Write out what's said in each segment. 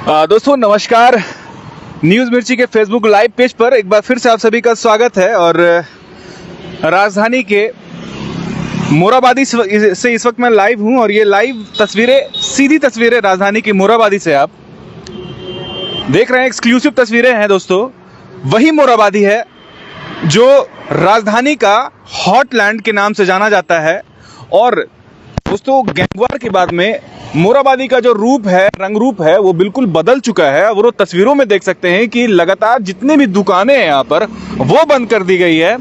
दोस्तों नमस्कार। न्यूज़ मिर्ची के फेसबुक लाइव पेज पर एक बार फिर से आप सभी का स्वागत है। और राजधानी के मोराबादी से इस वक्त मैं लाइव हूं और ये लाइव तस्वीरें, सीधी तस्वीरें राजधानी की मोराबादी से आप देख रहे हैं। एक्सक्लूसिव तस्वीरें हैं दोस्तों। वही मोराबादी है जो राजधानी का हॉटलैंड के नाम से जाना जाता है। और दोस्तों गैंगवार के बाद में मोराबादी का जो रूप है, रंग रूप है, वो बिल्कुल बदल चुका है। और वो तस्वीरों में देख सकते हैं कि लगातार जितनी भी दुकानें हैं यहाँ पर वो बंद कर दी गई है।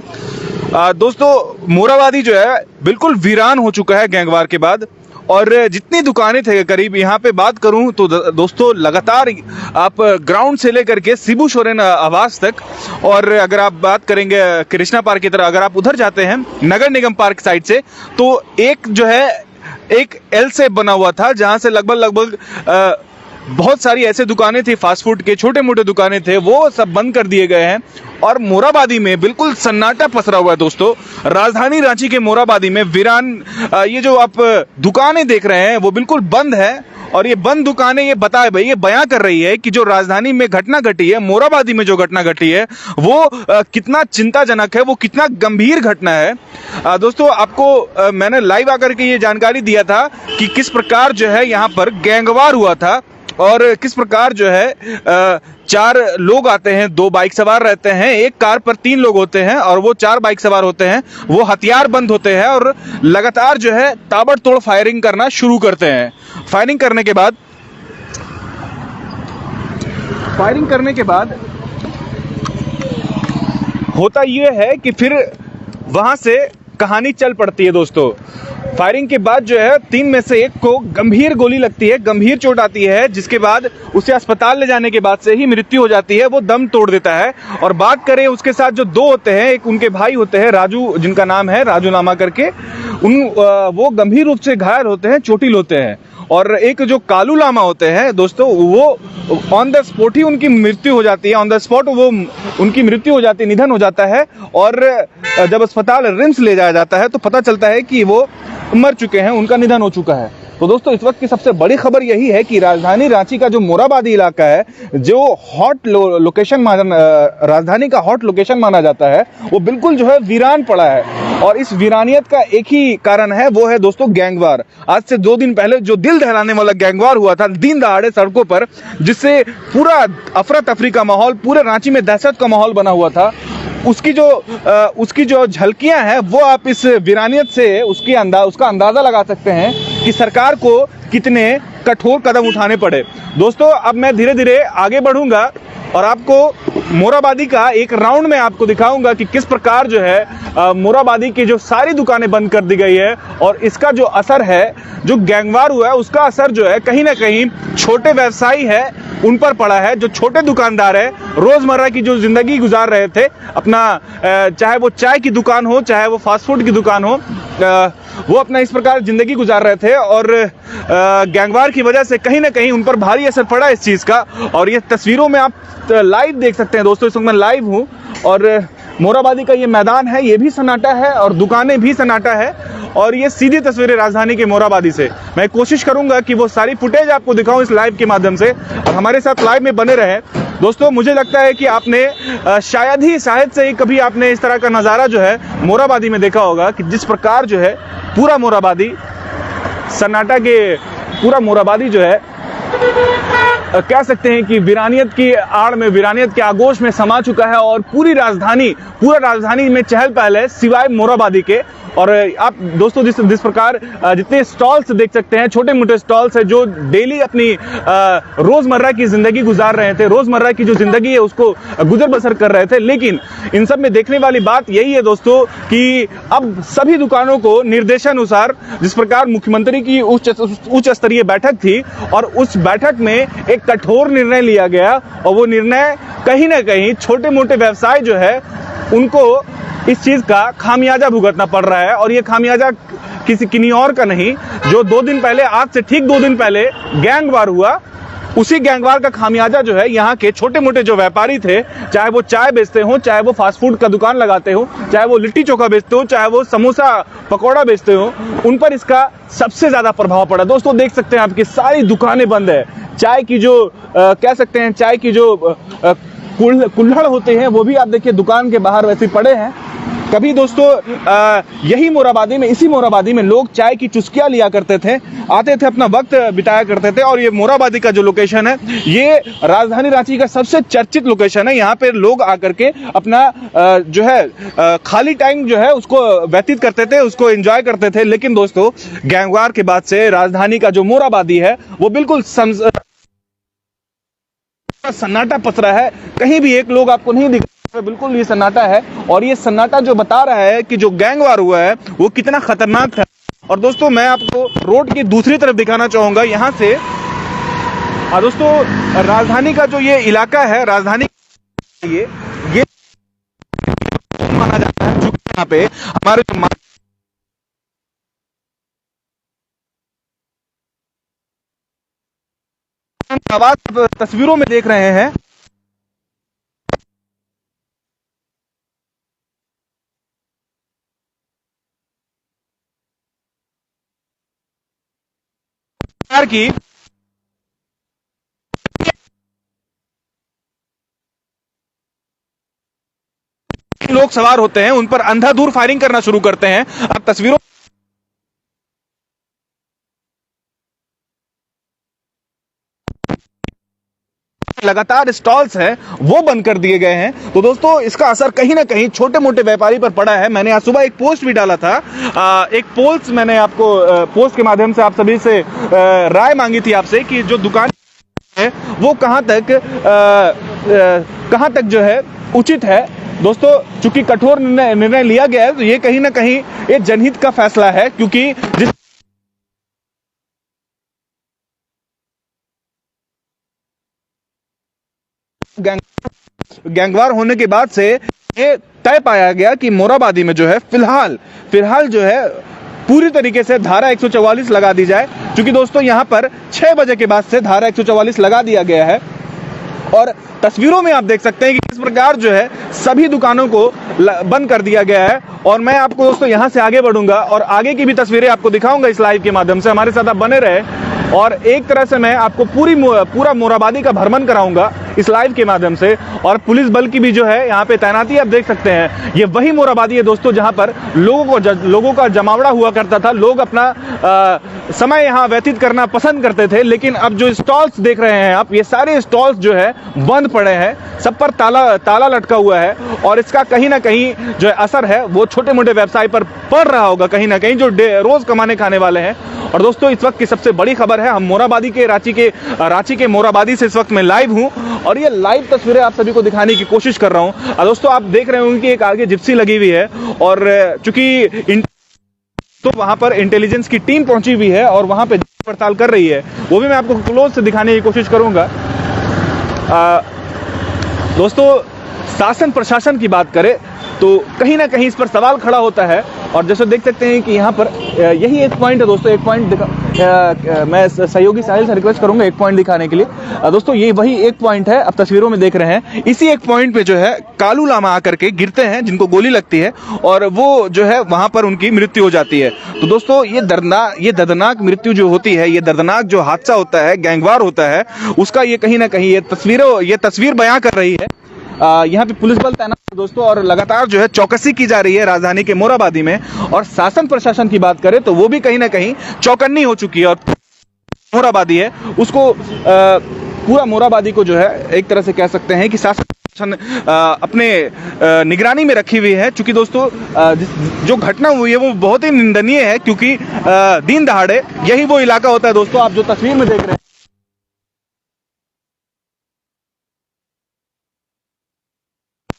दोस्तों मोराबादी जो है बिल्कुल वीरान हो चुका है गैंगवार के बाद। और जितनी दुकानें थे करीब, यहाँ पे बात करूं तो दोस्तों लगातार आप ग्राउंड से लेकर के शिबू सोरेन आवास तक, और अगर आप बात करेंगे कृष्णा पार्क की तरह, अगर आप उधर जाते हैं नगर निगम पार्क साइड से, तो एक जो है एक एल से बना हुआ था जहां से लगभग बहुत सारी ऐसे दुकानें थी, फास्ट फूड के छोटे मोटे दुकानें थे, वो सब बंद कर दिए गए हैं। और मोराबादी में बिल्कुल सन्नाटा पसरा हुआ है दोस्तों। राजधानी रांची के मोराबादी में वीरान ये जो आप दुकानें देख रहे हैं वो बिल्कुल बंद है। और ये बंद दुकानें ये बयां कर रही है कि जो राजधानी में घटना घटी है, मोराबादी में जो घटना घटी है, वो कितना चिंताजनक है, वो कितना गंभीर घटना है। दोस्तों आपको मैंने लाइव आकर के ये जानकारी दिया था कि किस प्रकार जो है यहाँ पर गैंगवार हुआ था और किस प्रकार जो है 4 लोग आते हैं, 2 बाइक सवार रहते हैं, एक कार पर 3 लोग होते हैं और वो 4 बाइक सवार होते हैं। वो हथियार बंद होते हैं और लगातार जो है ताबड़तोड़ फायरिंग करना शुरू करते हैं। फायरिंग करने के बाद होता ये है कि फिर वहां से कहानी चल पड़ती है दोस्तों। फायरिंग के बाद जो है 3 में से एक को गंभीर गोली लगती है, गंभीर चोट आती है, जिसके बाद उसे अस्पताल ले जाने के बाद से ही मृत्यु हो जाती है। वो दम तोड़ देता है। और बात करें उसके साथ जो 2 होते हैं, एक उनके भाई होते हैं राजू, जिनका नाम है राजू नामा करके, वो गंभीर रूप से घायल होते हैं, चोटिल होते हैं। और एक जो कालू लामा होते हैं दोस्तों, वो ऑन द स्पॉट ही उनकी मृत्यु हो जाती है। ऑन द स्पॉट वो उनकी मृत्यु हो जाती है, निधन हो जाता है। और जब अस्पताल रिम्स ले जाया जाता है तो पता चलता है कि वो मर चुके हैं, उनका निधन हो चुका है। तो दोस्तों इस वक्त की सबसे बड़ी खबर यही है कि राजधानी रांची का जो मोराबादी इलाका है, जो हॉट लोकेशन राजधानी का हॉट लोकेशन माना जाता है, वो बिल्कुल जो है वीरान पड़ा है। और इस वीरानियत का एक ही कारण है, वो है दोस्तों गैंगवार। आज से 2 दिन पहले जो दिल दहलाने वाला गैंगवार हुआ था दिन दहाड़े सड़कों पर, जिससे पूरा अफरा तफरी का माहौल, पूरे रांची में दहशत का माहौल बना हुआ था, उसकी जो झलकियां हैं वो आप इस वीरानियत से उसका अंदाजा लगा सकते हैं कि सरकार को कितने कठोर कदम उठाने पड़े। दोस्तों अब मैं धीरे धीरे आगे बढ़ूंगा और आपको मोराबादी का एक राउंड में आपको दिखाऊंगा कि किस प्रकार जो है मोराबादी की जो सारी दुकानें बंद कर दी गई है। और इसका जो असर है, जो गैंगवार हुआ है, उसका असर जो है कहीं ना कहीं छोटे व्यवसायी है उन पर पड़ा है। जो छोटे दुकानदार है, रोजमर्रा की जो जिंदगी गुजार रहे थे अपना, चाहे वो चाय की दुकान हो, चाहे वो फास्ट फूड की दुकान हो, वो अपना इस प्रकार जिंदगी गुजार रहे थे। और गैंगवार की वजह से कहीं ना कहीं उन पर भारी असर पड़ा इस चीज का। और ये तस्वीरों में आप लाइव देख सकते हैं दोस्तों। इस वक्त मैं लाइव हूं और मोराबादी का ये मैदान है, ये भी सन्नाटा है और दुकानें भी सन्नाटा है। और ये सीधी तस्वीरें राजधानी के मोराबादी से। मैं कोशिश करूंगा कि वो सारी फुटेज आपको दिखाऊं इस लाइव के माध्यम से, और हमारे साथ लाइव में बने रहे दोस्तों। मुझे लगता है कि आपने शायद से ही कभी आपने इस तरह का नज़ारा जो है मोराबादी में देखा होगा कि जिस प्रकार जो है पूरा मोराबादी सन्नाटा के, पूरा मोराबादी जो है कह सकते हैं कि वीरानियत की आड़ में, वीरानियत के आगोश में समा चुका है। और पूरा राजधानी में चहल पहल है सिवाय मोराबादी के। और आप दोस्तों जिस प्रकार जितने स्टॉल्स देख सकते हैं, छोटे मोटे स्टॉल्स है जो डेली अपनी रोजमर्रा की जिंदगी गुजार रहे थे, रोजमर्रा की जो जिंदगी है उसको गुजर बसर कर रहे थे। लेकिन इन सब में देखने वाली बात यही है दोस्तों कि अब सभी दुकानों को निर्देशानुसार, जिस प्रकार मुख्यमंत्री की उच्च स्तरीय बैठक थी और उस बैठक में एक कठोर निर्णय लिया गया, और वो निर्णय कहीं ना कहीं छोटे मोटे व्यवसाय जो है उनको इस चीज का खामियाजा भुगतना पड़ रहा है। और ये खामियाजा किन्हीं और का नहीं, जो 2 दिन पहले, आज से ठीक 2 दिन पहले गैंगवार हुआ, उसी गैंगवार का खामियाजा जो है यहाँ के छोटे मोटे जो व्यापारी थे, चाहे वो चाय बेचते हो, चाहे वो फास्ट फूड का दुकान लगाते हो, चाहे वो लिट्टी चोखा बेचते हो, चाहे वो समोसा पकौड़ा बेचते हो, उन पर इसका सबसे ज्यादा प्रभाव पड़ा। दोस्तों देख सकते हैं आपकी सारी दुकानें बंद है। चाय की जो कह सकते हैं चाय की जो कुल्हड़ होते हैं वो भी आप देखिए दुकान के बाहर वैसे पड़े हैं। कभी दोस्तों यही मोरहाबादी में, इसी मोरहाबादी में लोग चाय की चुस्कियां लिया करते थे, आते थे, अपना वक्त बिताया करते थे। और ये मोरहाबादी का जो लोकेशन है ये राजधानी रांची का सबसे चर्चित लोकेशन है। यहाँ पे लोग आकर के अपना जो है खाली टाइम जो है उसको व्यतीत करते थे, उसको एंजॉय करते थे। लेकिन दोस्तों गैंगवार के बाद से राजधानी का जो मोरहाबादी है वो बिल्कुल सन्नाटा पसरा है। कहीं भी एक लोग आपको नहीं दिख, बिल्कुल ये सन्नाटा है। और ये सन्नाटा जो बता रहा है कि जो गैंगवार हुआ है वो कितना खतरनाक था। और दोस्तों मैं आपको रोड की दूसरी तरफ दिखाना चाहूंगा यहाँ से। दोस्तों राजधानी का जो ये इलाका है, राजधानी ये माना जाता है, जो यहाँ पे हमारे जो आवाज तस्वीरों में देख रहे हैं, की लोग सवार होते हैं उन पर अंधाधुंध फायरिंग करना शुरू करते हैं। आप तस्वीरों लगातार स्टॉल्स हैं वो बंद कर दिए गए हैं। तो दोस्तों इसका असर कहीं ना कहीं छोटे मोटे व्यापारी पर पड़ा है। मैंने आज सुबह एक पोस्ट भी डाला था, एक पोल्स मैंने आपको पोस्ट के माध्यम से आप सभी से राय मांगी थी आपसे कि जो दुकान है वो कहां तक जो है उचित है। दोस्तों चूंकि कठोर निर्णय लिया गया है तो ये कहीं ना कहीं ये जनहित का फैसला है, क्योंकि जिस गैंगवार होने के बाद से ये तय पाया गया कि मोरहाबादी में जो है फिलहाल जो है पूरी तरीके से धारा 144 लगा दी जाए। क्योंकि दोस्तों यहां पर 6 बजे के बाद से धारा 144 लगा दिया गया है। और तस्वीरों में आप देख सकते हैं कि किस प्रकार जो है सभी दुकानों को बंद कर दिया गया है। और मैं आपको दोस्तों यहां से आगे बढ़ूंगा और आगे की भी तस्वीरें आपको दिखाऊंगा इस लाइव के माध्यम से। हमारे साथ आप बने रहे और एक तरह से मैं आपको पूरा मोरहाबादी का भ्रमण कराऊंगा इस लाइव के माध्यम से। और पुलिस बल की भी जो है यहाँ पे तैनाती आप देख सकते हैं। ये वही मोरहाबादी है दोस्तों जहां पर लोगों का जमावड़ा हुआ करता था, लोग अपना समय यहाँ व्यतीत करना पसंद करते थे। लेकिन अब जो स्टॉल्स देख रहे हैं आप, ये सारे स्टॉल्स जो है बंद पड़े हैं, सब पर ताला लटका हुआ है। और इसका कहीं ना कहीं जो असर है वो छोटे मोटे व्यवसाय पर पड़ रहा होगा, कहीं ना कहीं जो रोज कमाने खाने वाले हैं। और दोस्तों इस वक्त की सबसे बड़ी खबर है, हम मोरहाबादी के रांची के मोरहाबादी से इस वक्त मैं लाइव हूं और ये लाइव तस्वीरें आप सभी को दिखाने की कोशिश कर रहा हूं। दोस्तों आप देख रहे होंगे कि एक आगे जिप्सी लगी हुई है और चूंकि तो वहां पर इंटेलिजेंस की टीम पहुंची हुई है और वहां पे पड़ताल कर रही है, वो भी मैं आपको क्लोज से दिखाने की कोशिश करूंगा। दोस्तों शासन प्रशासन की बात करें तो कहीं ना कहीं इस पर सवाल खड़ा होता है। और जैसे देख सकते हैं कि यहाँ पर यही एक पॉइंट है दोस्तों, एक पॉइंट मैं सहयोगी साहिल से रिक्वेस्ट करूंगा एक पॉइंट दिखाने के लिए। दोस्तों ये वही एक पॉइंट है, आप तस्वीरों में देख रहे हैं। इसी एक पॉइंट पे जो है कालू लामा आकर के गिरते हैं, जिनको गोली लगती है और वो जो है वहां पर उनकी मृत्यु हो जाती है। तो दोस्तों ये दर्दनाक मृत्यु जो होती है, ये दर्दनाक जो हादसा होता है, गैंगवार होता है, उसका ये कहीं ना कहीं ये तस्वीर बयां कर रही है। यहाँ पे पुलिस बल तैनात है दोस्तों और लगातार जो है चौकसी की जा रही है राजधानी के मोरहाबादी में। और शासन प्रशासन की बात करें तो वो भी कहीं ना कहीं चौकन्नी हो चुकी है। और मोरहाबादी है उसको पूरा मोरहाबादी को जो है एक तरह से कह सकते हैं कि शासन अपने निगरानी में रखी हुई है। चूंकि दोस्तों जो घटना हुई है वो बहुत ही निंदनीय है, क्योंकि दिन दहाड़े यही वो इलाका होता है दोस्तों, आप जो तस्वीर में देख रहे हैं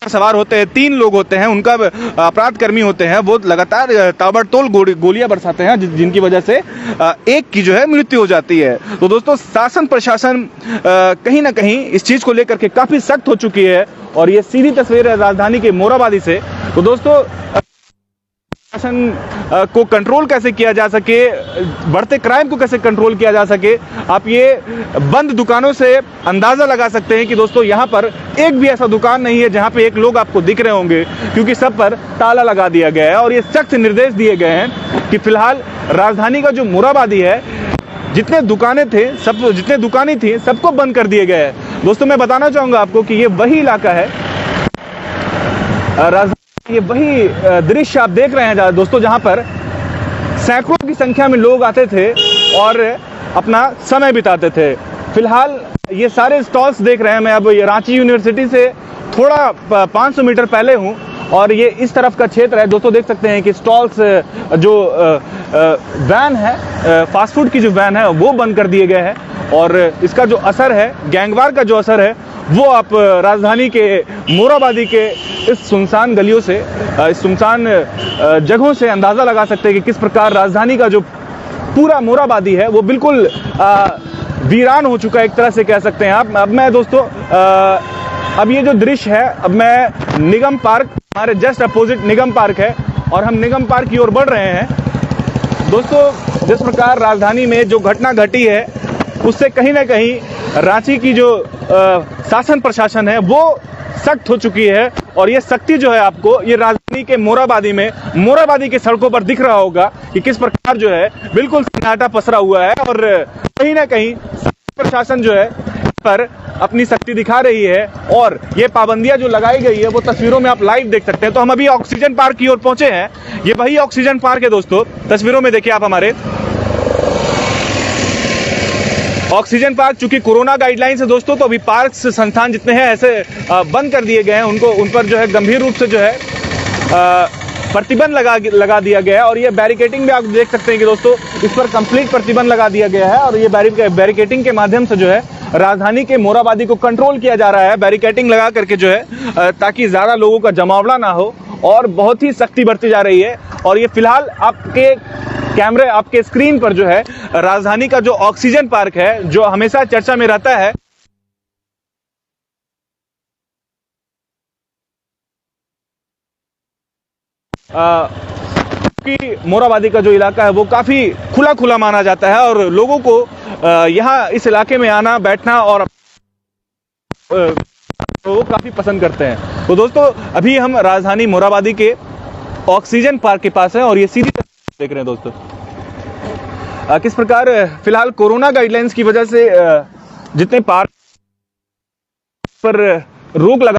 सवार होते हैं, 3 लोग होते हैं, उनका अपराध कर्मी होते हैं, वो लगातार ताबड़तोड़ गोलियां बरसाते हैं, जिनकी वजह से एक की जो है मृत्यु हो जाती है। तो दोस्तों शासन प्रशासन कहीं ना कहीं इस चीज को लेकर के काफी सख्त हो चुकी है। और ये सीधी तस्वीर है राजधानी के मोरहाबादी से। तो दोस्तों शासन को कंट्रोल कैसे किया जा सके, बढ़ते क्राइम को कैसे कंट्रोल किया जा सके, आप ये बंद दुकानों से अंदाज़ा लगा सकते हैं कि दोस्तों यहाँ पर एक भी ऐसा दुकान नहीं है जहाँ पे एक लोग आपको दिख रहे होंगे, क्योंकि सब पर ताला लगा दिया गया है। और ये सख्त निर्देश दिए गए हैं कि फिलहाल राजधानी का जो मोराबादी है, जितने दुकानें थी सबको बंद कर दिए गए हैं। दोस्तों मैं बताना चाहूँगा आपको कि ये वही इलाका है, ये वही दृश्य आप देख रहे हैं दोस्तों, जहां पर सैकड़ों की संख्या में लोग आते थे और अपना समय बिताते थे। फिलहाल ये सारे स्टॉल्स देख रहे हैं, मैं अब ये रांची यूनिवर्सिटी से थोड़ा 500 मीटर पहले हूं और ये इस तरफ का क्षेत्र है। दोस्तों देख सकते हैं कि स्टॉल्स जो वैन है, फास्ट फूड की जो वैन है वो बंद कर दिए गए हैं और इसका जो असर है, गैंगवार का जो असर है, वो आप राजधानी के मोराबादी के इस सुनसान गलियों से, इस सुनसान जगहों से अंदाज़ा लगा सकते हैं कि किस प्रकार राजधानी का जो पूरा मोराबादी है वो बिल्कुल वीरान हो चुका है, एक तरह से कह सकते हैं आप। अब मैं दोस्तों अब ये जो दृश्य है, अब मैं निगम पार्क, हमारे जस्ट अपोजिट निगम पार्क है और हम निगम पार्क की ओर बढ़ रहे हैं। दोस्तों जिस प्रकार राजधानी में जो घटना घटी है उससे कहीं ना कहीं रांची की जो शासन प्रशासन है वो सख्त हो चुकी है और ये सख्ती जो है आपको ये राजधानी के मोराबादी के सड़कों पर दिख रहा होगा कि किस प्रकार जो है बिल्कुल सन्नाटा पसरा हुआ है और कहीं ना कहीं प्रशासन जो है पर अपनी सख्ती दिखा रही है और ये पाबंदियां जो लगाई गई है वो तस्वीरों में आप लाइव देख सकते हैं। तो हम अभी ऑक्सीजन पार्क की ओर पहुंचे हैं, ये वही ऑक्सीजन पार्क है दोस्तों, तस्वीरों में देखिए आप हमारे ऑक्सीजन पार्क। चूंकि कोरोना गाइडलाइन है दोस्तों, तो अभी पार्क संस्थान जितने हैं ऐसे बंद कर दिए गए हैं, उन पर जो है गंभीर रूप से जो है प्रतिबंध लगा दिया गया है और ये बैरिकेटिंग भी आप देख सकते हैं कि दोस्तों इस पर कंप्लीट प्रतिबंध लगा दिया गया है और ये बैरिकेटिंग के माध्यम से जो है राजधानी के मोराबादी को कंट्रोल किया जा रहा है, बैरिकेटिंग लगा करके जो है ताकि ज्यादा लोगों का जमावड़ा ना हो और बहुत ही सख्ती बरती जा रही है। और ये फिलहाल आपके कैमरे, आपके स्क्रीन पर जो है राजधानी का जो ऑक्सीजन पार्क है जो हमेशा चर्चा में रहता है, कि मोराबादी का जो इलाका है वो काफी खुला माना जाता है और लोगों को यहाँ इस इलाके में आना, बैठना और वो काफी पसंद करते हैं। तो दोस्तों अभी हम राजधानी मोराबादी के ऑक्सीजन पार्क के पास हैं और ये सीधी देख रहे हैं दोस्तों किस प्रकार फिलहाल कोरोना गाइडलाइंस की वजह से जितने पार्क पर रोक लगा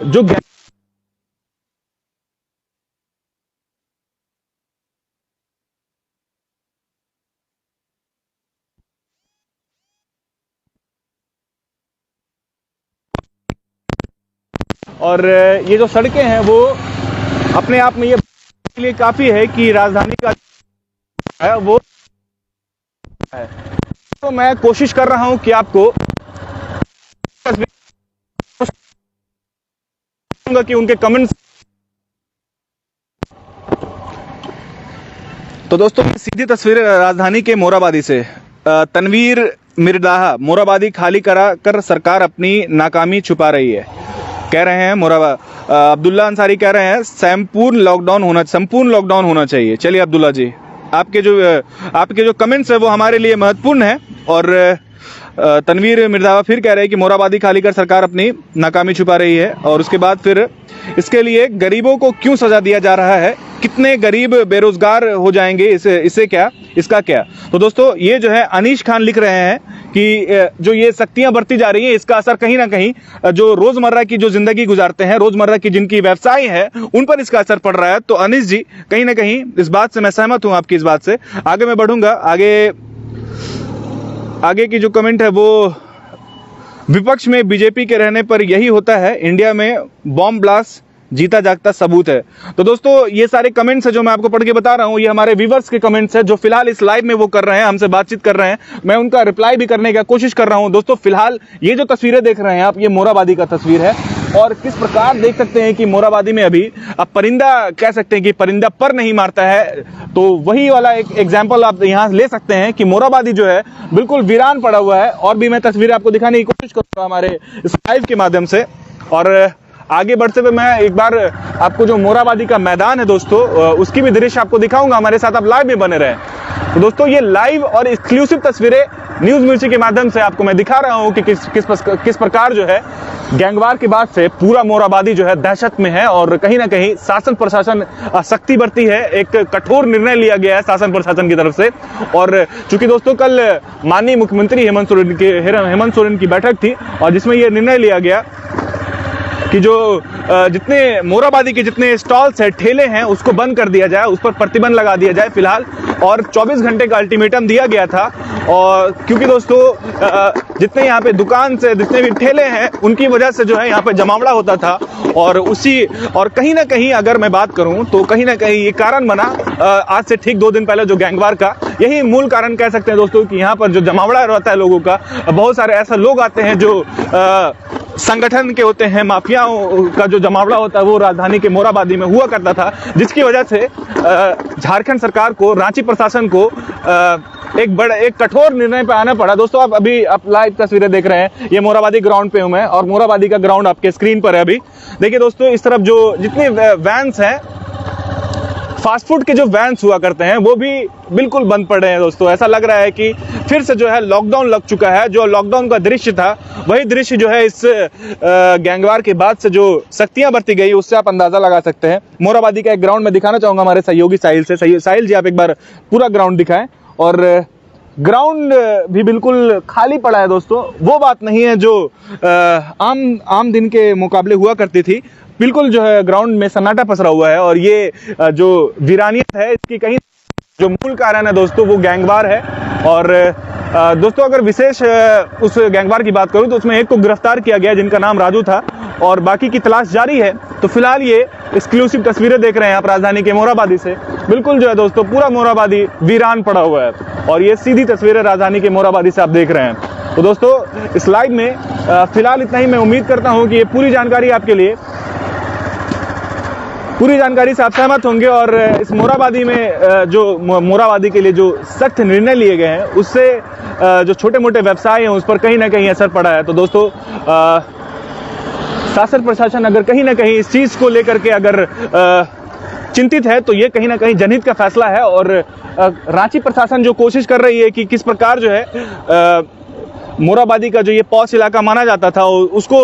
जो और ये जो सड़कें हैं वो अपने आप में ये के लिए काफी है कि राजधानी का है वो है। तो मैं कोशिश कर रहा हूं कि आपको कि उनके कमेंट्स। तो दोस्तों सीधी तस्वीर राजधानी के मोराबादी से। तनवीर मिर्दाहा, मोराबादी खाली करा कर सरकार अपनी नाकामी छुपा रही है, कह रहे हैं अब्दुल्ला अंसारी कह रहे हैं संपूर्ण लॉकडाउन होना चाहिए। चलिए अब्दुल्ला जी, आपके जो कमेंट्स है वो हमारे लिए महत्वपूर्ण है। और तनवीर मिर्दावा फिर कह रहे हैं कि मोराबादी खाली कर सरकार अपनी नाकामी छुपा रही है और उसके बाद फिर इसके लिए गरीबों को क्यों सजा दिया जा रहा है, कितने गरीब बेरोजगार हो जाएंगे, इसका क्या। तो दोस्तों ये जो है अनीश खान लिख रहे हैं कि जो ये सख्तियां बरती जा रही हैं इसका असर कहीं ना कहीं जो रोजमर्रा की जो जिंदगी गुजारते हैं, रोजमर्रा की जिनकी व्यवसाय है उन पर इसका असर पड़ रहा है। तो अनीश जी कहीं ना कहीं इस बात से मैं सहमत हूं, आपकी इस बात से। आगे मैं बढ़ूंगा, आगे की जो कमेंट है वो विपक्ष में बीजेपी के रहने पर यही होता है, इंडिया में बॉम्ब ब्लास्ट जीता जागता सबूत है। तो दोस्तों ये सारे कमेंट्स है जो मैं आपको पढ़ के बता रहा हूं, ये हमारे व्यूवर्स के कमेंट्स है जो फिलहाल इस लाइव में वो कर रहे हैं, हमसे बातचीत कर रहे हैं, मैं उनका रिप्लाई भी करने की कोशिश कर रहा हूं। दोस्तों फिलहाल ये जो तस्वीरें देख रहे हैं आप, ये मोराबादी का तस्वीर है और किस प्रकार देख सकते हैं कि मोराबादी में अभी अब परिंदा कह सकते हैं कि परिंदा पर नहीं मारता है, तो वही वाला एक एग्जाम्पल आप यहाँ ले सकते हैं कि मोराबादी जो है बिल्कुल वीरान पड़ा हुआ है। और भी मैं तस्वीरें आपको दिखाने की कोशिश करूंगा हमारे इस लाइव के माध्यम से। और आगे बढ़ते हुए मैं एक बार आपको जो मोरहाबादी का मैदान है दोस्तों, उसकी भी दृश्य आपको दिखाऊंगा। हमारे साथ आप लाइव में बने रहें। तो दोस्तों ये लाइव और एक्सक्लूसिव तस्वीरें न्यूज मिर्ची के माध्यम से आपको मैं दिखा रहा हूं कि किस प्रकार जो है गैंगवार के बाद से पूरा मोरहाबादी जो है दहशत में है और कहीं ना कहीं शासन प्रशासन सख्ती बरती है। एक कठोर निर्णय लिया गया है शासन प्रशासन की तरफ से। और चूंकि दोस्तों कल माननीय मुख्यमंत्री हेमंत सोरेन की बैठक थी और जिसमें यह निर्णय लिया गया कि जो जितने मोरहाबादी के जितने स्टॉल्स है, ठेले हैं, उसको बंद कर दिया जाए, उस पर प्रतिबंध लगा दिया जाए फिलहाल। और 24 घंटे का अल्टीमेटम दिया गया था। और क्योंकि दोस्तों जितने यहाँ पे दुकान से जितने भी ठेले हैं उनकी वजह से जो है यहाँ पे जमावड़ा होता था और कहीं ना कहीं अगर मैं बात करूं तो कहीं ना कहीं ये कारण बना आज से ठीक 2 दिन पहले जो गैंगवार का, यही मूल कारण कह सकते हैं दोस्तों कि यहाँ पर जो जमावड़ा रहता है लोगों का, बहुत सारे ऐसे लोग आते हैं जो संगठन के होते हैं, माफियाओं का जो जमावड़ा होता है वो राजधानी के मोरहाबादी में हुआ करता था, जिसकी वजह से झारखंड सरकार को, रांची प्रशासन को एक कठोर निर्णय पे आना पड़ा। दोस्तों आप लाइव तस्वीरें देख रहे हैं, ये मोरहाबादी ग्राउंड पे हूं मैं और मोरहाबादी का ग्राउंड आपके स्क्रीन पर है अभी। देखिए दोस्तों इस तरफ जो जितने वैन्स हैं, फास्ट फूड के जो वैन्स हुआ करते हैं वो भी बिल्कुल बंद पड़े हैं दोस्तों। ऐसा लग रहा है कि फिर से जो है लॉकडाउन लग चुका है। जो लॉकडाउन का दृश्य था वही दृश्य जो है इस गैंगवार के बाद से जो सख्तियां बरती गई उससे आप अंदाजा लगा सकते हैं। मोरहाबादी का एक ग्राउंड में दिखाना चाहूंगा हमारे सहयोगी साहिल से। साहिल जी आप एक बार पूरा ग्राउंड दिखाएं। और ग्राउंड भी बिल्कुल खाली पड़ा है दोस्तों, वो बात नहीं है जो आम दिन के मुकाबले हुआ करती थी। बिल्कुल जो है ग्राउंड में सन्नाटा पसरा हुआ है और ये जो वीरानियत है इसकी कहीं जो मूल कारण है दोस्तों वो गैंगवार है। और दोस्तों अगर विशेष उस गैंगवार की बात करूं तो उसमें एक को गिरफ्तार किया गया जिनका नाम राजू था और बाकी की तलाश जारी है। तो फिलहाल ये एक्सक्लूसिव तस्वीरें देख रहे हैं आप राजधानी के मोरहाबादी से। बिल्कुल जो है दोस्तों पूरा मोरहाबादी वीरान पड़ा हुआ है और ये सीधी तस्वीरें राजधानी के मोरहाबादी से आप देख रहे हैं। तो दोस्तों इस लाइव में फिलहाल इतना ही। मैं उम्मीद करता हूं कि ये पूरी जानकारी आपके लिए, पूरी जानकारी से आप सहमत होंगे और इस मोरहाबादी में जो मोरहाबादी के लिए जो सख्त निर्णय लिए गए हैं उससे जो छोटे मोटे व्यवसाय हैं उस पर कहीं ना कहीं असर पड़ा है। तो दोस्तों शासन प्रशासन अगर कहीं ना कहीं इस चीज को लेकर के अगर चिंतित है तो ये कहीं ना कहीं जनहित का फैसला है। और रांची प्रशासन जो कोशिश कर रही है कि किस प्रकार जो है मोरहाबादी का जो ये पॉश इलाका माना जाता था उसको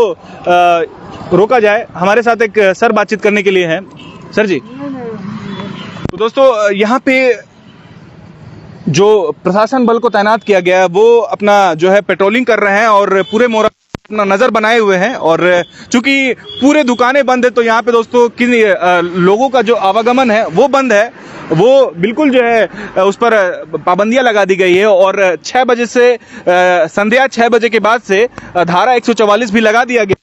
रोका जाए। हमारे साथ एक सर बातचीत करने के लिए हैं। सर जी, तो दोस्तों यहाँ पे जो प्रशासन बल को तैनात किया गया है वो अपना जो है पेट्रोलिंग कर रहे हैं और पूरे अपना नजर बनाए हुए हैं। और चूंकि पूरे दुकानें बंद है तो यहाँ पे दोस्तों किन लोगों का जो आवागमन है वो बंद है, वो बिल्कुल जो है उस पर पाबंदियां लगा दी गई है। और 6 बजे से संध्या 6 बजे के बाद से धारा 144 भी लगा दिया गया।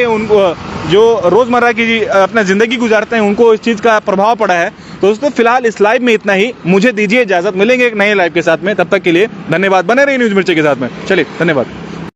उनको जो रोजमर्रा की अपना जिंदगी गुजारते हैं उनको इस चीज का प्रभाव पड़ा है। तो दोस्तों फिलहाल इस लाइव में इतना ही। मुझे दीजिए इजाजत, मिलेंगे एक नए लाइव के साथ में। तब तक के लिए धन्यवाद। बने रहिए न्यूज मिर्ची के साथ में। चलिए धन्यवाद।